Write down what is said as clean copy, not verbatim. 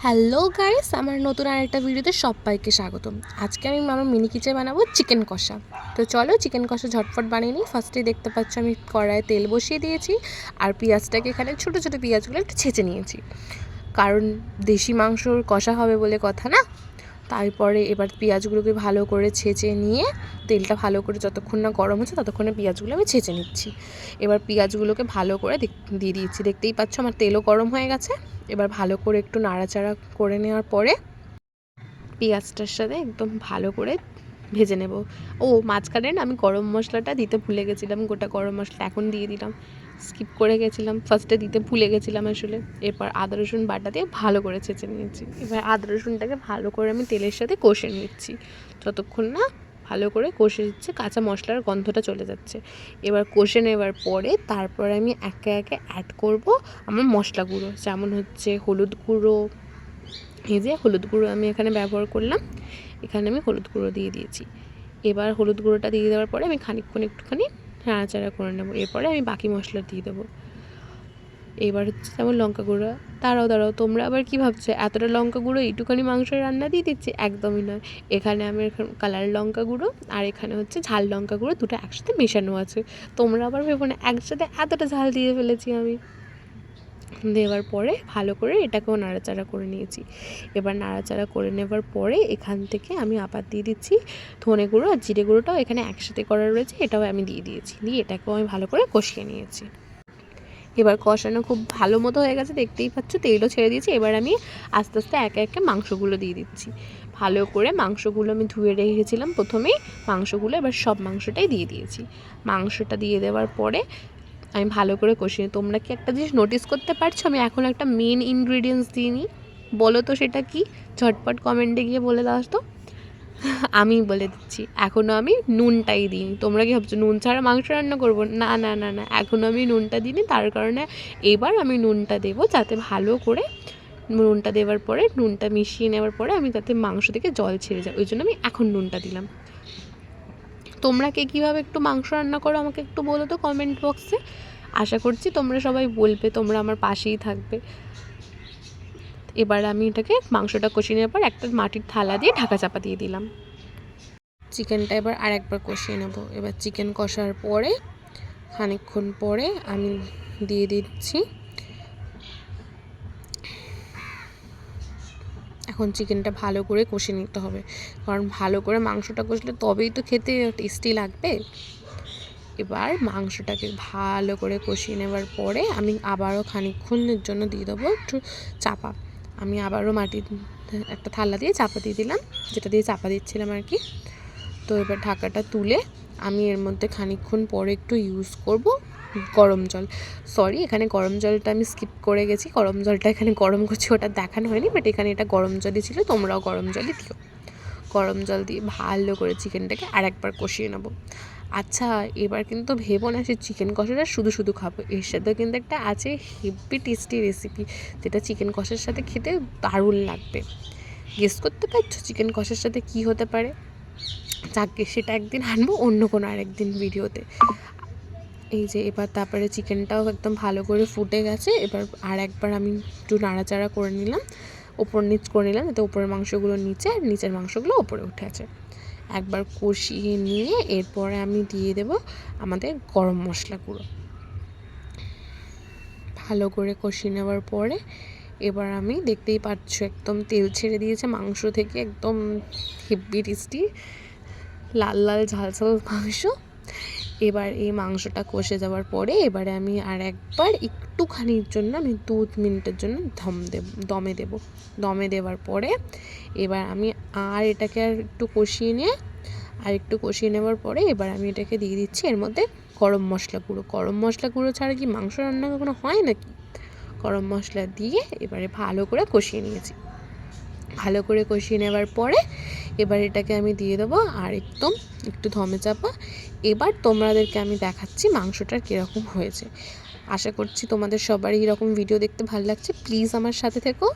Hello guys, আমার নতুন আরেকটা ভিডিওতে সবাইকে স্বাগতম। আজকে আমি আমার মিনি কিচে বানাবো চিকেন কষা। তো চলো চিকেন কষা ঝটফট বানিয়ে নিই। ফার্স্টেই দেখতে পাচ্ছ আমি কড়াইয়ে তেল বসিয়ে দিয়েছি আর পেঁয়াজটাকে এখানে ছোটো ছোটো পেঁয়াজগুলো একটু ছেঁচে নিয়েছি, কারণ দেশি মাংসর কষা হবে বলে কথা না। তারপরে এবার পেঁয়াজগুলোকে ভালো করে ছেঁচে নিয়ে তেলটা ভালো করে যতক্ষণ না গরম হচ্ছে ততক্ষণে পেঁয়াজগুলো আমি ছেঁচে নিচ্ছি। এবার পেঁয়াজগুলোকে ভালো করে দিয়ে দিয়েছি, দেখতেই পাচ্ছ আমার তেলও গরম হয়ে গেছে। এবার ভালো করে একটু নাড়াচাড়া করে নেওয়ার পরে পেঁয়াজটার সাথে একদম ভালো করে ভেজে নেব। মাঝখানে আমি গরম মশলাটা দিতে ভুলে গেছিলাম, গোটা গরম মশলা এখন দিয়ে দিলাম, স্কিপ করে গেছিলাম, ফার্স্টে দিতে ভুলে গেছিলাম আসলে। এরপর আদা রসুন বাটা দিয়ে ভালো করে ছেঁচে নিয়েছি। এবার আদা রসুনটাকে ভালো করে আমি তেলের সাথে কষে নিচ্ছি, যতক্ষণ না ভালো করে কষে দিচ্ছে কাঁচা মশলার গন্ধটা চলে যাচ্ছে। এবার কষে নেওয়ার পরে তারপর আমি একে একে অ্যাড করব আমার মশলা গুঁড়ো, যেমন হচ্ছে হলুদ গুঁড়ো। এই যে হলুদ গুঁড়ো আমি এখানে ব্যবহার করলাম, এখানে আমি হলুদ গুঁড়ো দিয়ে দিয়েছি। এবার হলুদ গুঁড়োটা দিয়ে দেওয়ার পরে আমি খানিকক্ষণ একটুখানি নাড়াচাড়া করে নেবো। এরপরে আমি বাকি মশলা দিয়ে দেবো। এবার হচ্ছে যেমন লঙ্কা গুঁড়ো। দাঁড়াও, তোমরা আবার কী ভাবছো এতটা লঙ্কা গুঁড়ো এইটুখানি মাংসের রান্না দিয়ে দিচ্ছি? একদমই নয়। এখানে আমি কালার লঙ্কা গুঁড়ো আর এখানে হচ্ছে ঝাল লঙ্কা গুঁড়ো দুটো একসাথে মেশানো আছে। তোমরা আবার ভেবো না একসাথে এতটা ঝাল দিয়ে ফেলেছি আমি। দেওয়ার পরে ভালো করে এটাকেও নাড়াচাড়া করে নিয়েছি। এবার নাড়াচাড়া করে নেবার পরে এখান থেকে আমি আবার দিয়ে দিচ্ছি ধনে গুঁড়ো আর জিরে গুঁড়োটাও এখানে একসাথে করা রয়েছে, এটাও আমি দিয়ে দিয়েছি। দিয়ে এটাকেও আমি ভালো করে কষিয়ে নিয়েছি। এবার কষানো খুব ভালো মতো হয়ে গেছে, দেখতেই পাচ্ছ তেলও ছেড়ে দিয়েছি। এবার আমি আস্তে আস্তে একে একে মাংসগুলো দিয়ে দিচ্ছি। ভালো করে মাংসগুলো আমি ধুয়ে রেখেছিলাম প্রথমেই মাংসগুলো, এবার সব মাংসটাই দিয়ে দিয়েছি। মাংসটা দিয়ে দেওয়ার পরে আমি ভালো করে কষিয়ে। তোমরা কি একটা জিনিস নোটিস করতে পারছো আমি এখন একটা মেন ইনগ্রিডিয়েন্টস দিইনি? বলো তো সেটা কি? ঝটপট কমেন্টে গিয়ে বলে দাও তো। আমি বলে দিচ্ছি, এখনও আমি নুনটাই দিইনি। তোমরা কি ভাবছো নুন ছাড়া মাংস রান্না করবো? না না না না, এখনও আমি নুনটা দিইনি। তার কারণে এবার আমি নুনটা দেবো, যাতে ভালো করে নুনটা দেওয়ার পরে নুনটা মিশিয়ে নেওয়ার পরে আমি যাতে মাংস থেকে জল ছেড়ে যায়, ওই জন্য আমি এখন নুনটা দিলাম। তোমরা কে কীভাবে একটু মাংস রান্না করো আমাকে একটু বলো তো কমেন্ট বক্সে। আশা করছি তোমরা সবাই বলবে, তোমরা আমার পাশেই থাকবে। এবার আমি এটাকে মাংসটা কষিয়ে নেওয়ার পর একটা মাটির থালা দিয়ে ঢাকা চাপা দিয়ে দিলাম। চিকেনটা এবার আরেকবার কষিয়ে নেব। এবার চিকেন কষার পরে খানিকক্ষণ পরে আমি দিয়ে দিচ্ছি, এখন চিকেনটা ভালো করে কষে নিতে হবে, কারণ ভালো করে মাংসটা কষলে তবেই তো খেতে টেস্টি লাগবে। এবার মাংসটাকে ভালো করে কষিয়ে নেওয়ার পরে আমি আবারও খানিকক্ষণের জন্য দিয়ে দেবো একটু চাপা। আমি আবারও মাটির একটা থালা দিয়ে চাপা দিয়ে দিলাম, যেটা দিয়ে চাপা দিচ্ছিলাম আর কি। তো এবার ঢাকাটা তুলে আমি এর মধ্যে খানিকক্ষণ পরে একটু ইউজ করব গরম জল। সরি, এখানে গরম জলটা আমি স্কিপ করে গেছি। গরম জলটা এখানে গরম করছি, ওটা দেখানো হয়নি, বাট এখানে এটা গরম জলই ছিল, তোমরাও গরম জলই দিও। গরম জল দিয়ে ভালো করে চিকেনটাকে আরেকবার কষিয়ে নেব। আচ্ছা, এবার কিন্তু ভেবো না সে চিকেন কষাটা শুধু শুধু খাবো, এর সাথে কিন্তু একটা আছে হেভি টেস্টি রেসিপি, যেটা চিকেন কষার সাথে খেতে দারুণ লাগবে। গেস করতে পারছো চিকেন কষার সাথে কি হতে পারে? যাকে সেটা একদিন আনবো অন্য কোনো আরেকদিন ভিডিওতে। এই যে এবার তারপরে চিকেনটাও একদম ভালো করে ফুটে গেছে। এবার আর একবার আমি একটু নাড়াচাড়া করে নিলাম, ওপর নিচ করে নিলাম, যাতে ওপরের মাংসগুলো নিচে আর নিচের মাংসগুলো ওপরে উঠে আছে। একবার কষিয়ে নিয়ে এরপরে আমি দিয়ে দেব আমাদের গরম মশলা গুঁড়ো। ভালো করে কষিয়ে নেওয়ার পরে এবার আমি দেখতেই পাচ্ছ একদম তেল ছেড়ে দিয়েছে মাংস থেকে, একদম হেভি টেস্টি লাল লাল ঝাল ঝাল মাংস। এবার এই মাংসটা কষে যাওয়ার পরে এবারে আমি আর একবার একটুখানির জন্য আমি 2 মিনিটের জন্য দমে দেওয়ার পরে এবার আমি আর এটাকে আর একটু কষিয়ে নেওয়ার পরে এবার আমি এটাকে দিয়ে দিচ্ছি এর মধ্যে গরম মশলা গুঁড়ো। গরম মশলা গুঁড়ো ছাড়া কি মাংস রান্না কখনো হয় নাকি? গরম মশলা দিয়ে এবারে ভালো করে কষিয়ে নিয়েছি। ভালো করে কষিয়ে নেওয়ার পরে এবার এটাকে আমি দিয়ে দেবো আর একটু ধমে চাপা। এবার তোমাদেরকে আমি দেখাচ্ছি মাংসটার কীরকম হয়েছে। আশা করছি তোমাদের সবারই এরকম ভিডিও দেখতে ভালো লাগছে। প্লিজ আমার সাথে থেকো।